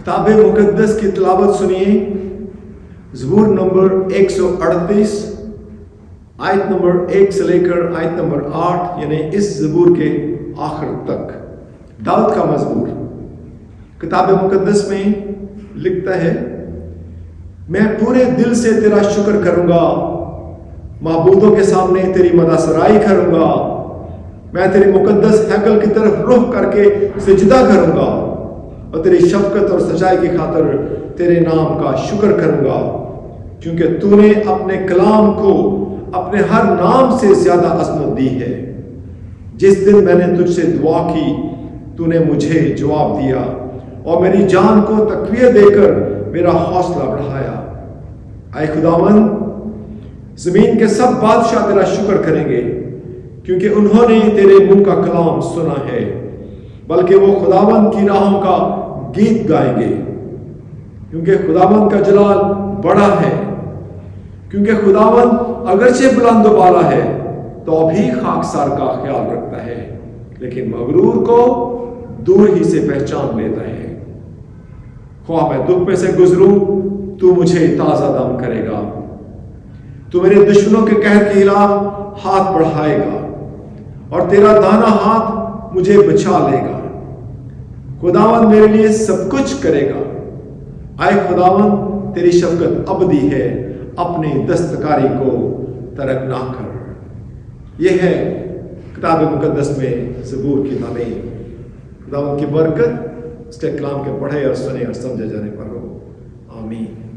किताब मुकद्दस की तिलावत सुनिए। ज़बूर नंबर 138 आयत नंबर 1 से लेकर आयत नंबर 8, यानी इस ज़बूर के आखिर तक दाऊद का मज़मूर। किताब मुकद्दस में लिखता है, मैं पूरे दिल से तेरा शुक्र करूंगा, माबूदों के सामने तेरी मदासराई करूंगा। मैं तेरी मुकद्दस हैकल की तरफ रुख करके सिजदा करूंगा और तेरी शफकत और सच्चाई की खातिर तेरे नाम का शुक्र करूंगा, क्योंकि तूने अपने कलाम को अपने हर नाम से ज्यादा अजमत दी है। जिस दिन मैंने तुझसे दुआ की, तूने मुझे जवाब दिया और मेरी जान को तकवीत देकर मेरा हौसला बढ़ाया। आए खुदावंद, जमीन के सब बादशाह तेरा शुक्र करेंगे, क्योंकि उन्होंने तेरे मुंह का कलाम सुना है। बल्कि वो खुदावंद की राहों का गीत गाएंगे, क्योंकि खुदावंद का जलाल बड़ा है। क्योंकि खुदावंद अगरचे बुलंद बाला है तो भी खाकसार का ख्याल रखता है, लेकिन मगरूर को दूर ही से पहचान लेता है। ख्वाह मैं दुख में से गुजरूं, तू मुझे ताजा दम करेगा। तू मेरे दुश्मनों के कहर के खिलाफ हाथ बढ़ाएगा और तेरा दाना हाथ मुझे बचा लेगा। खुदावंद मेरे लिए सब कुछ करेगा। आए खुदावंद, तेरी शफकत अबदी है, अपनी दस्तकारी को तरक ना कर। यह है किताब मुकद्दस में ज़बूर की तालीम। खुदावंद की बरकत उसके कलाम के पढ़े और सुने और समझे जाने पर हो। आमीन।